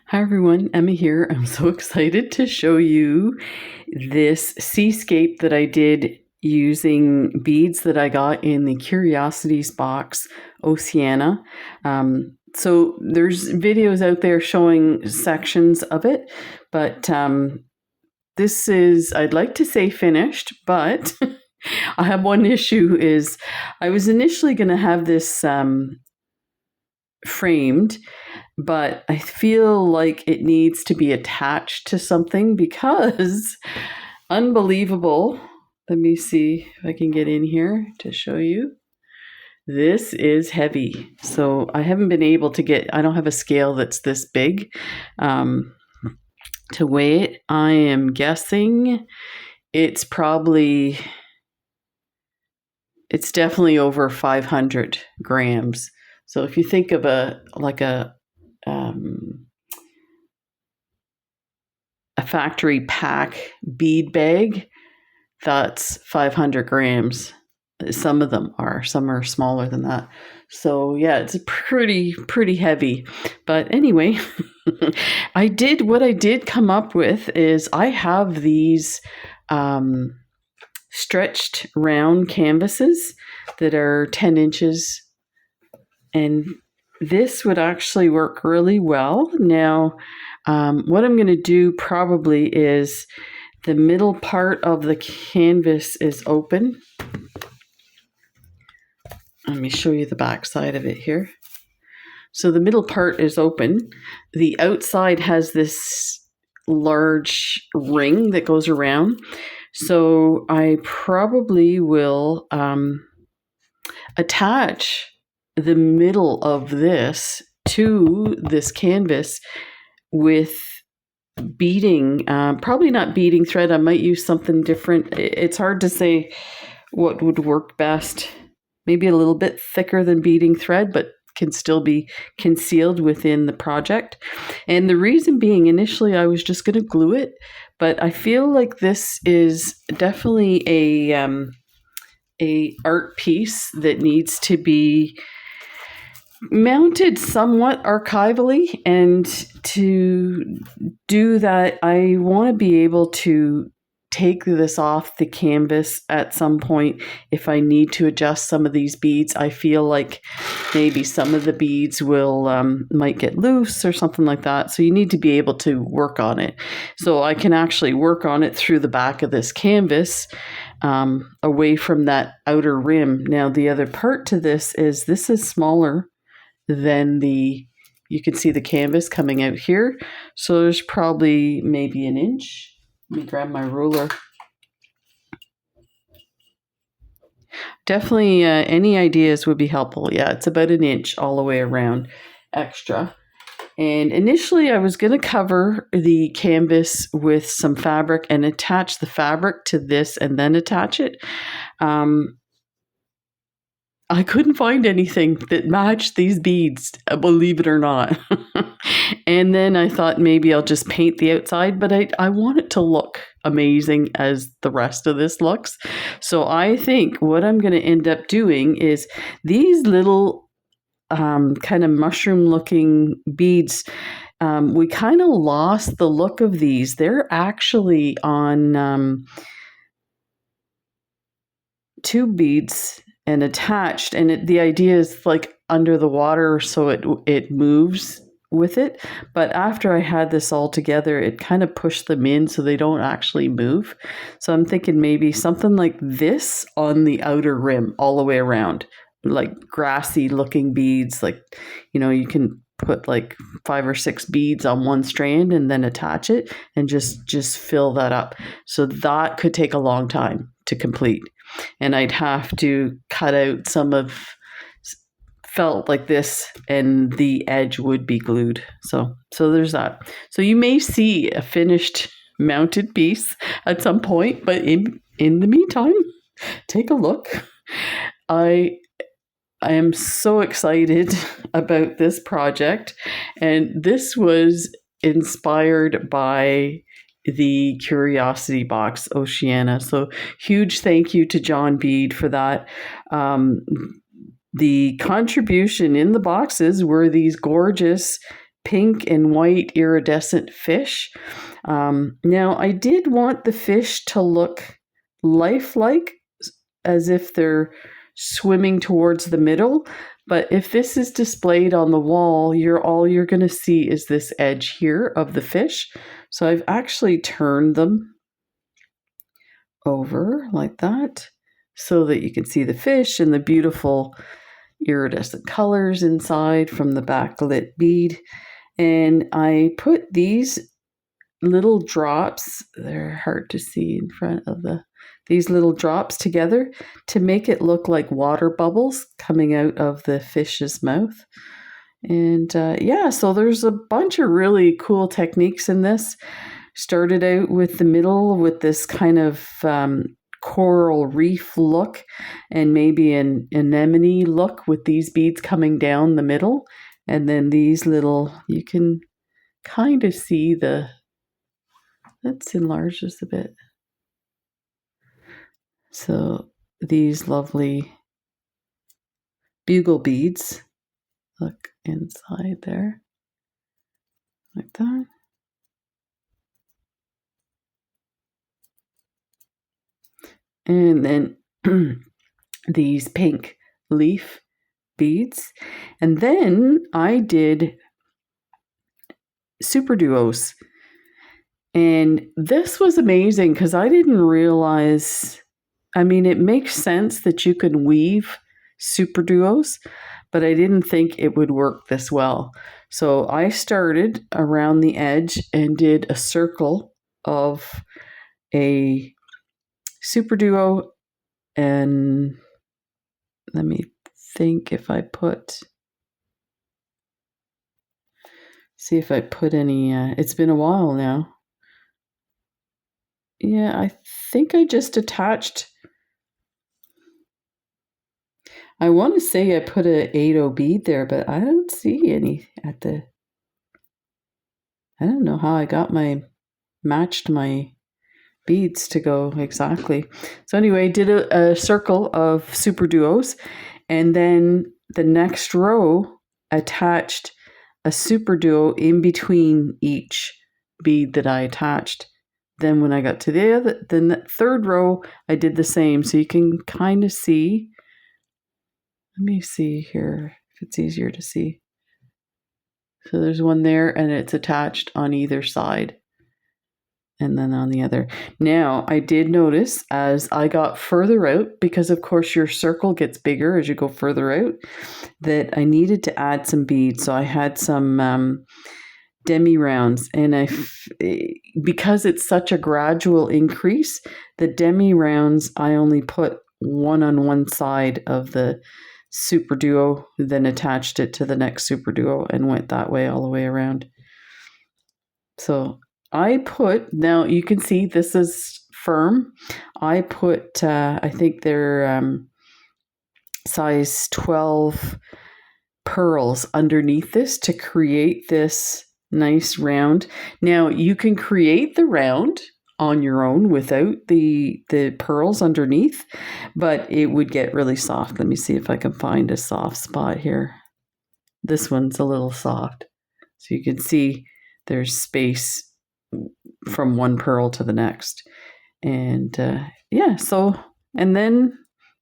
Hi everyone, Emma here. I'm so excited to show you this Seascape that I did using beads that I got in the Curiosities box, Oceania. So there's videos out there showing sections of it, but this is, I'd like to say finished, but I have one issue is I was initially going to have this framed, but I feel like it needs to be attached to something because unbelievable. Let me see if I can get in here to show you. This is heavy. So I haven't been able to I don't have a scale that's this big to weigh it. I am guessing it's definitely over 500 grams. So if you think of a factory pack bead bag, that's 500 grams. Some of them are, some are smaller than that. So yeah, it's pretty heavy. But anyway, what I did come up with is I have these stretched round canvases that are 10 inches, and this would actually work really well. Now, what I'm going to do probably is the middle part of the canvas is open. Let me show you the back side of it here. So the middle part is open. The outside has this large ring that goes around. So I probably will attach the middle of this to this canvas with beading, probably not beading thread. I might use something different. It's hard to say what would work best. Maybe a little bit thicker than beading thread, but can still be concealed within the project. And the reason being, initially I was just going to glue it, but I feel like this is definitely a art piece that needs to be mounted somewhat archivally, and to do that I want to be able to take this off the canvas at some point if I need to adjust some of these beads. I feel like maybe some of the beads will might get loose or something like that, so you need to be able to work on it. So I can actually work on it through the back of this canvas, away from that outer rim. Now the other part to this is smaller than you can see the canvas coming out here. So there's probably maybe an inch. Let me grab my ruler. Definitely any ideas would be helpful. Yeah, it's about an inch all the way around extra. And initially I was going to cover the canvas with some fabric and attach the fabric to this and then attach it. I couldn't find anything that matched these beads, believe it or not. And then I thought maybe I'll just paint the outside, but I want it to look amazing as the rest of this looks. So I think what I'm going to end up doing is these little kind of mushroom looking beads. We kind of lost the look of these. They're actually on tube beads and attached, and the idea is like under the water, so it moves with it. But after I had this all together, it kind of pushed them in so they don't actually move. So I'm thinking maybe something like this on the outer rim all the way around, like grassy looking beads. Like, you can put like 5 or 6 beads on one strand and then attach it and just fill that up. So that could take a long time to complete. And I'd have to cut out some of felt like this, and the edge would be glued. So there's that. So you may see a finished mounted piece at some point, but in the meantime, take a look. I am so excited about this project, and this was inspired by the Curiosity box, Oceania. So huge thank you to John Bead for that. The contribution in the boxes were these gorgeous pink and white iridescent fish. Now, I did want the fish to look lifelike, as if they're swimming towards the middle. But if this is displayed on the wall, all you're going to see is this edge here of the fish. So I've actually turned them over like that so that you can see the fish and the beautiful iridescent colors inside from the backlit bead. And I put these little drops, they're hard to see in front of these little drops together to make it look like water bubbles coming out of the fish's mouth. And so there's a bunch of really cool techniques in this. Started out with the middle with this kind of coral reef look and maybe an anemone look with these beads coming down the middle. And then these little, you can kind of see let's enlarge this a bit. So these lovely bugle beads, look inside there, like that. And then these pink leaf beads. And then I did super duos. And this was amazing because I didn't realize, I mean, it makes sense that you can weave super duos, but I didn't think it would work this well. So I started around the edge and did a circle of a super duo, and let me think if I put any, it's been a while now. Yeah, I think I just attached, I want to say I put a 8/0 bead there, but I don't see any I don't know how I matched my beads to go exactly. So anyway, did a circle of super duos, and then the next row attached a super duo in between each bead that I attached. Then when I got to the third row, I did the same. So you can kind of see. Let me see here if it's easier to see. So there's one there, and it's attached on either side. And then on the other. Now, I did notice as I got further out, because of course your circle gets bigger as you go further out, that I needed to add some beads. So I had some demi rounds, and because it's such a gradual increase, the demi rounds, I only put one on one side of the super duo, then attached it to the next super duo and went that way all the way around. So now you can see this is firm. I put, I think they're size 12 pearls underneath this to create this nice round. Now you can create the round on your own without the pearls underneath, but it would get really soft. Let me see if I can find a soft spot here. This one's a little soft. So you can see there's space from one pearl to the next. And and then,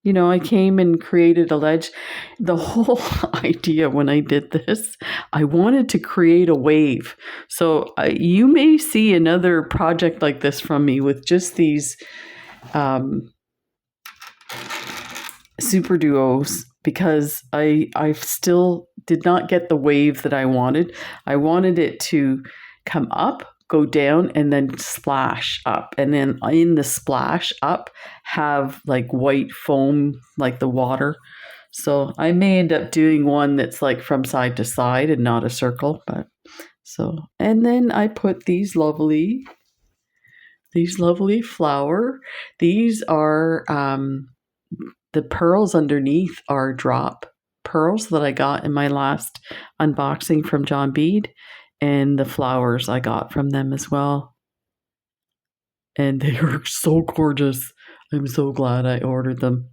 I came and created a ledge. The whole idea when I did this, I wanted to create a wave. So you may see another project like this from me with just these super duos, because I still did not get the wave that I wanted. I wanted it to come up, go down, and then splash up. And then in the splash up, have like white foam, like the water. So I may end up doing one that's like from side to side and not a circle. And then I put these lovely flower. These are, the pearls underneath are drop pearls that I got in my last unboxing from John Bead. And the flowers I got from them as well. And they are so gorgeous. I'm so glad I ordered them.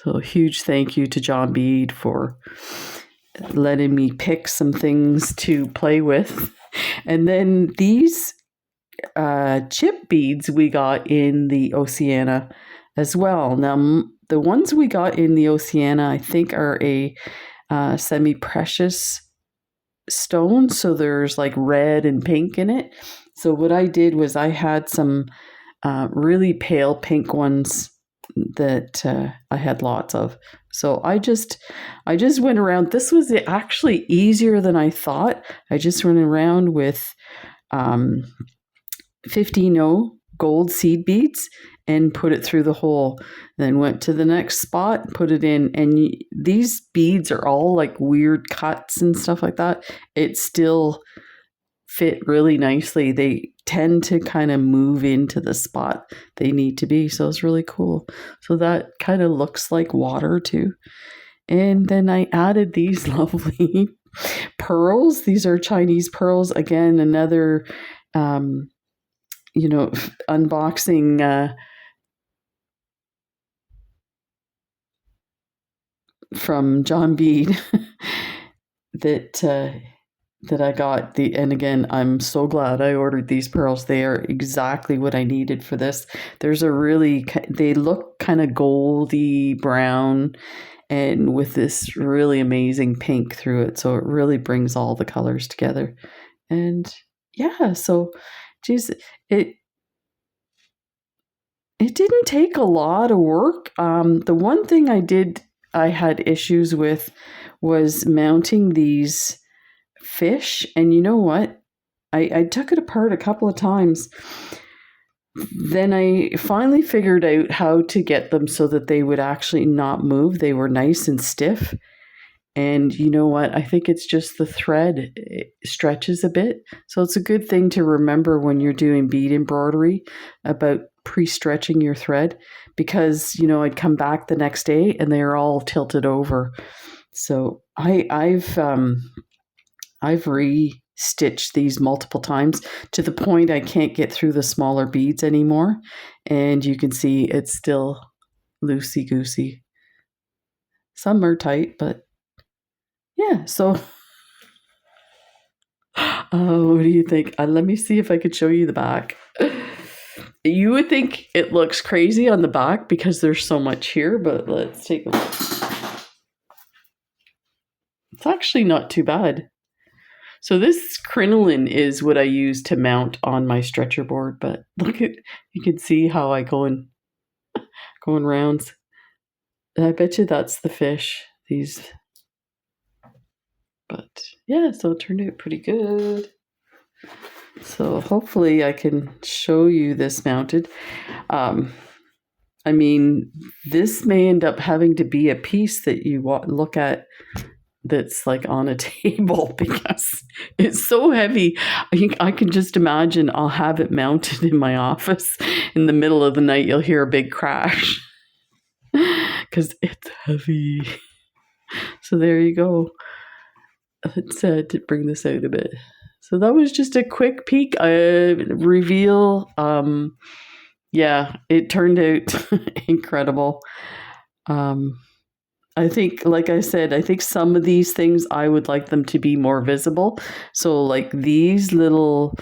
So a huge thank you to John Bead for letting me pick some things to play with. And then these chip beads we got in the Oceania as well. Now, the ones we got in the Oceania, I think, are a semi-precious stone. So there's like red and pink in it. So what I did was I had some really pale pink ones that I had lots of. So I just went around. This was actually easier than I thought. I just went around with 15 gold seed beads and put it through the hole. Then went to the next spot, put it in, and these beads are all like weird cuts and stuff like that. It still fit really nicely. They tend to kind of move into the spot they need to be, so it's really cool. So that kind of looks like water too. And then I added these lovely pearls. These are Chinese pearls. Again, another unboxing from John Bead that I got. And again, I'm so glad I ordered these pearls. They are exactly what I needed for this. They look kind of goldy brown and with this really amazing pink through it. So it really brings all the colors together. And yeah, so geez, it didn't take a lot of work. The one thing I had issues with was mounting these fish. And you know what? I took it apart a couple of times. Then I finally figured out how to get them so that they would actually not move. They were nice and stiff. And you know what? I think it's just the thread. It stretches a bit. So it's a good thing to remember when you're doing bead embroidery about pre-stretching your thread, because I'd come back the next day and they're all tilted over. So I've re-stitched these multiple times to the point I can't get through the smaller beads anymore. And you can see it's still loosey-goosey. Some are tight, but yeah, so what do you think? Let me see if I could show you the back. You would think it looks crazy on the back because there's so much here, but let's take a look. It's actually not too bad. So this crinoline is what I use to mount on my stretcher board, but you can see how I going rounds. And I bet you that's the fish, these. But yeah, so it turned out pretty good. So hopefully I can show you this mounted. This may end up having to be a piece that you look at that's like on a table because it's so heavy. I can just imagine I'll have it mounted in my office. In the middle of the night, you'll hear a big crash because it's heavy. So there you go. Let's to bring this out a bit. So that was just a quick peek reveal. Yeah, it turned out incredible. I think, like I said, I think some of these things I would like them to be more visible. So like these little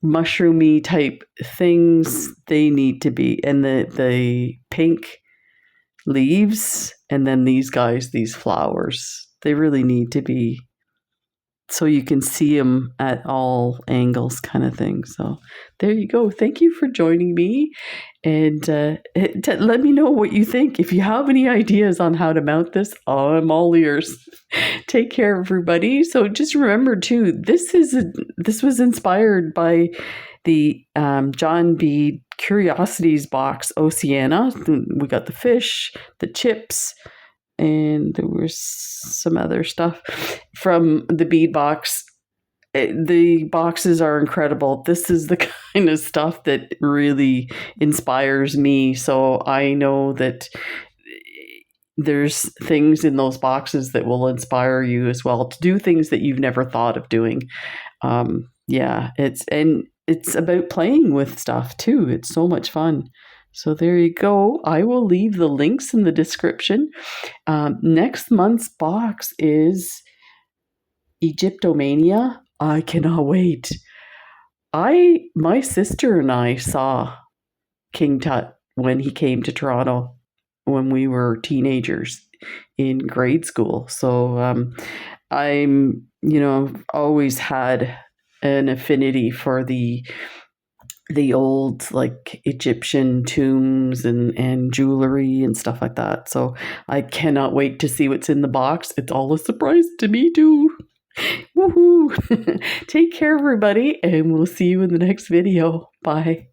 mushroomy type things, they need to be. And the pink leaves, and then these guys, these flowers, they really need to be so you can see them at all angles kind of thing. So there you go. Thank you for joining me. And let me know what you think. If you have any ideas on how to mount this, I'm all ears. Take care, everybody. So just remember, too, this was inspired by the John Bead Curiosities box, Oceania. We got the fish, the chips, and there was some other stuff from the bead box. The boxes are incredible. This is the kind of stuff that really inspires me. So I know that there's things in those boxes that will inspire you as well to do things that you've never thought of doing. It's about playing with stuff too. It's so much fun. So there you go. I will leave the links in the description. Next month's box is Egyptomania. I cannot wait. My sister and I saw King Tut when he came to Toronto when we were teenagers in grade school. So I'm, always had an affinity for the old like Egyptian tombs and jewelry and stuff like that. So I cannot wait to see what's in the box. It's all a surprise to me too. Woohoo! Take care, everybody, and we'll see you in the next video. Bye.